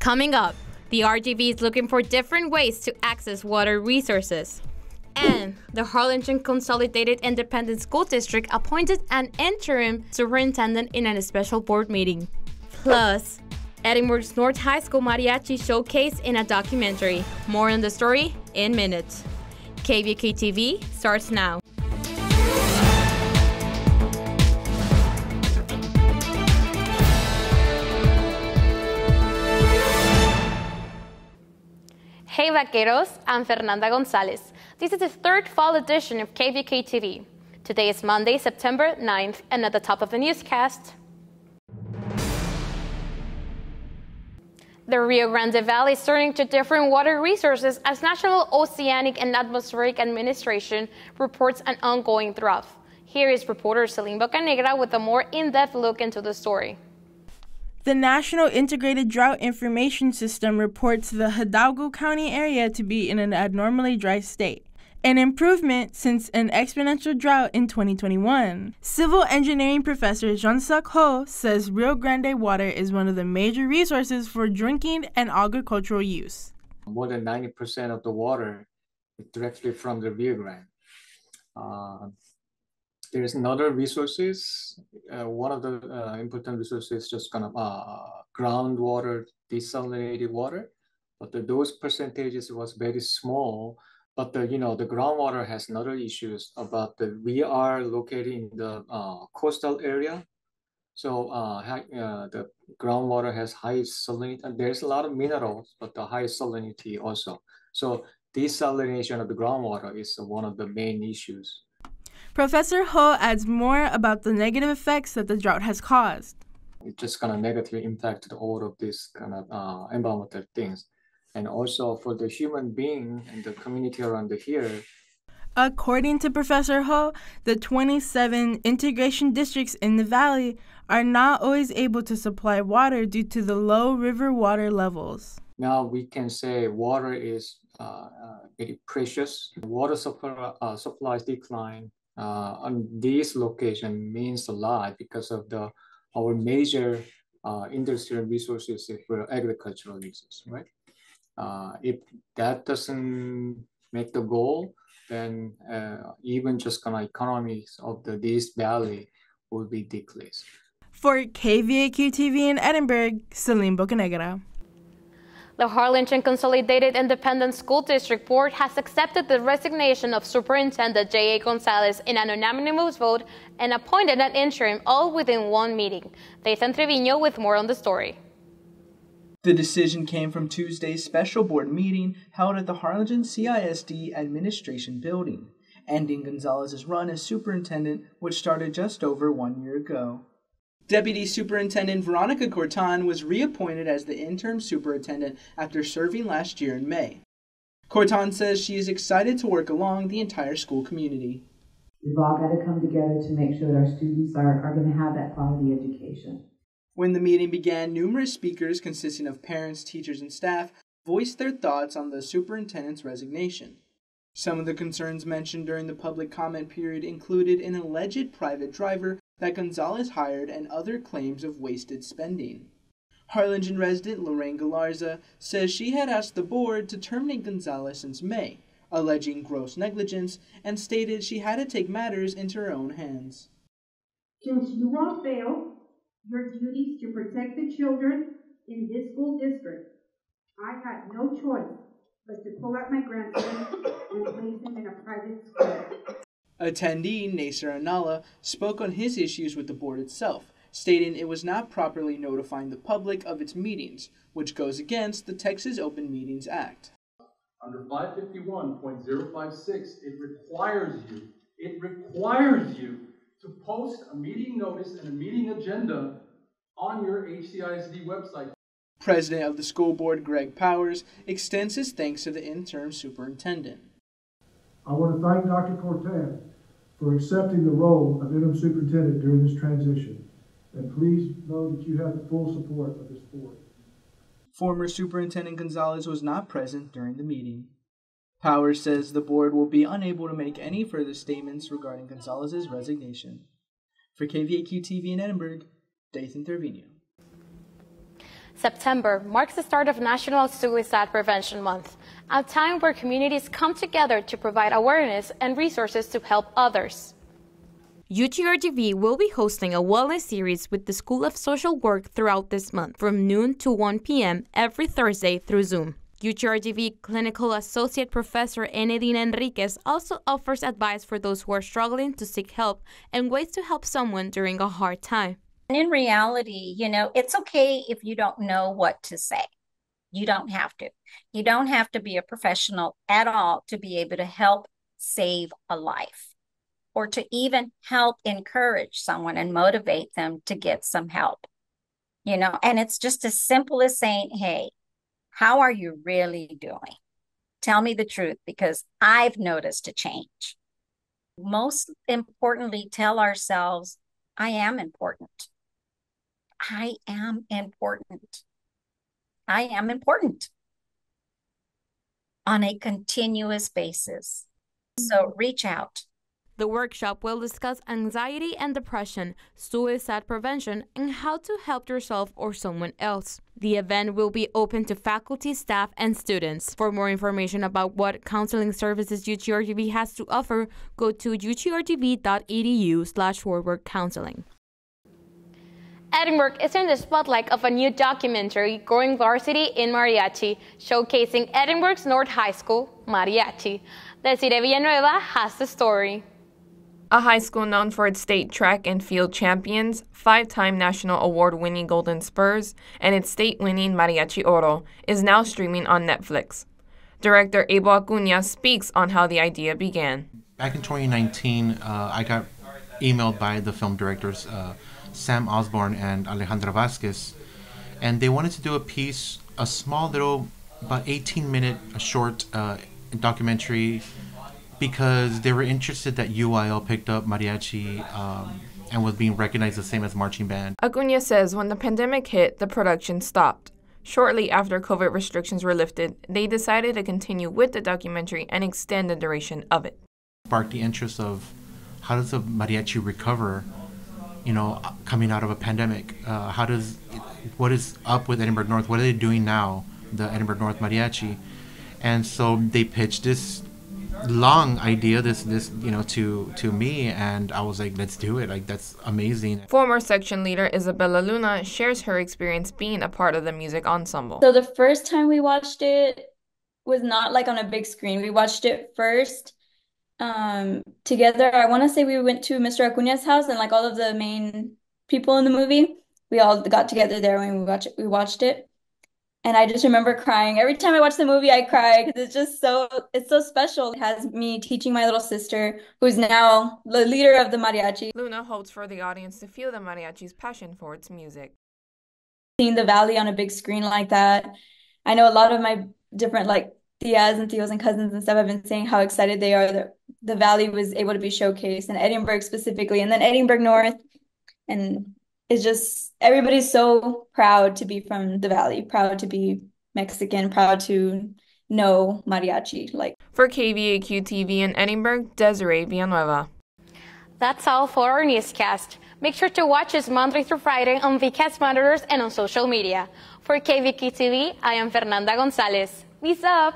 Coming up, the RGV is looking for different ways to access water resources. And the Harlingen Consolidated Independent School District appointed an interim superintendent in a special board meeting. Plus, Edinburgh's North High School Mariachi showcase in a documentary. More on the story in minutes. KVK TV starts now. Hey Vaqueros, I'm Fernanda Gonzalez. This is the third fall edition of KVK TV. Today is Monday, September 9th, and at the top of the newscast, the Rio Grande Valley is turning to different water resources as National Oceanic and Atmospheric Administration reports an ongoing drought. Here is reporter Celine Bocanegra with a more in-depth look into the story. The National Integrated Drought Information System reports the Hidalgo County area to be in an abnormally dry state, an improvement since an exponential drought in 2021. Civil engineering professor Jean-Suk Ho says Rio Grande water is one of the major resources for drinking and agricultural use. More than 90% of the water is directly from the Rio Grande. There's another resources. One of the important resources is just kind of groundwater, desalinated water, but those percentages was very small. But the groundwater has another issues about we are located in the coastal area, so the groundwater has high salinity, and there's a lot of minerals, but the high salinity also. So desalination of the groundwater is one of the main issues. Professor Ho adds more about the negative effects that the drought has caused. It just kind of negatively impacted all of these kind of environmental things. And also for the human being and the community around here. According to Professor Ho, the 27 integration districts in the valley are not always able to supply water due to the low river water levels. Now we can say water is very precious. Water supplies decline on this location means a lot because of our major industrial resources for agricultural uses, right? If that doesn't make the goal, then even just kind of economies of this valley will be decreased. For KVAQ TV in Edinburgh, Celine Bocanegra. The Harlingen Consolidated Independent School District Board has accepted the resignation of Superintendent J.A. Gonzalez in an unanimous vote and appointed an interim, all within one meeting. Dathan Trevino with more on the story. The decision came from Tuesday's special board meeting held at the Harlingen CISD Administration Building, ending Gonzalez's run as superintendent, which started just over 1 year ago. Deputy Superintendent Veronica Cortan was reappointed as the interim superintendent after serving last year in May. Cortan says she is excited to work along the entire school community. We've all got to come together to make sure that our students are going to have that quality education. When the meeting began, numerous speakers consisting of parents, teachers, and staff voiced their thoughts on the superintendent's resignation. Some of the concerns mentioned during the public comment period included an alleged private driver that Gonzalez hired and other claims of wasted spending. Harlingen resident Lorraine Galarza says she had asked the board to terminate Gonzalez since May, alleging gross negligence, and stated she had to take matters into her own hands. Since you all failed your duties to protect the children in this school district, I had no choice but to pull out my grandson and place him in a private school. Attendee Nasser Anala spoke on his issues with the board itself, stating it was not properly notifying the public of its meetings, which goes against the Texas Open Meetings Act. Under 551.056, it requires you to post a meeting notice and a meeting agenda on your HCISD website. President of the school board, Greg Powers, extends his thanks to the interim superintendent. I want to thank Dr. Cortan for accepting the role of interim superintendent during this transition, and please know that you have the full support of this board. Former Superintendent Gonzalez was not present during the meeting. Powers says the board will be unable to make any further statements regarding Gonzalez's resignation. For KVAQ TV in Edinburgh, Dathan Trevino. September marks the start of National Suicide Prevention Month, a time where communities come together to provide awareness and resources to help others. UTRGV will be hosting a wellness series with the School of Social Work throughout this month, from noon to 1 p.m. every Thursday through Zoom. UTRGV Clinical Associate Professor Enedina Enriquez also offers advice for those who are struggling to seek help and ways to help someone during a hard time. In reality, it's okay if you don't know what to say. You don't have to. You don't have to be a professional at all to be able to help save a life, or to even help encourage someone and motivate them to get some help. And it's just as simple as saying, hey, how are you really doing? Tell me the truth, because I've noticed a change. Most importantly, tell ourselves, I am important. I am important. I am important on a continuous basis. So reach out. The workshop will discuss anxiety and depression, suicide prevention, and how to help yourself or someone else. The event will be open to faculty, staff, and students. For more information about what counseling services UTRGV has to offer, go to utrgv.edu/forwardcounseling. Edinburg is in the spotlight of a new documentary, Growing Varsity in Mariachi, showcasing Edinburgh's North High School, Mariachi. Desiree Villanueva has the story. A high school known for its state track and field champions, 5-time national award-winning Golden Spurs, and its state-winning Mariachi Oro, is now streaming on Netflix. Director Abel Acuna speaks on how the idea began. Back in 2019, I got emailed by the film directors Sam Osborne and Alejandra Vasquez, and they wanted to do a small little, about 18-minute, short documentary, because they were interested that UIL picked up mariachi and was being recognized the same as marching band. Acuna says when the pandemic hit, the production stopped. Shortly after COVID restrictions were lifted, they decided to continue with the documentary and extend the duration of it. Sparked the interest of how does the mariachi recover, coming out of a pandemic? What is up with Edinburgh North? What are they doing now, the Edinburgh North Mariachi? And so they pitched this long idea, to me, and I was like, let's do it. Like, that's amazing. Former section leader Isabella Luna shares her experience being a part of the music ensemble. So the first time we watched it was not like on a big screen. We watched it first together. I want to say we went to Mr. Acuna's house, and like all of the main people in the movie, we all got together there when we watched it. And I just remember crying. Every time I watch the movie, I cry because it's so special. It has me teaching my little sister, who's now the leader of the mariachi. Luna hopes for the audience to feel the mariachi's passion for its music. Seeing the Valley on a big screen like that, I know a lot of my different tias and tios and cousins and stuff have been saying how excited they are that the Valley was able to be showcased, and Edinburgh specifically, and then Edinburgh North. And it's just, everybody's so proud to be from the Valley, proud to be Mexican, proud to know mariachi. For KVAQ TV in Edinburgh, Desiree Villanueva. That's all for our newscast. Make sure to watch us Monday through Friday on VCast monitors and on social media. For KVAQ TV, I am Fernanda Gonzalez. Peace up!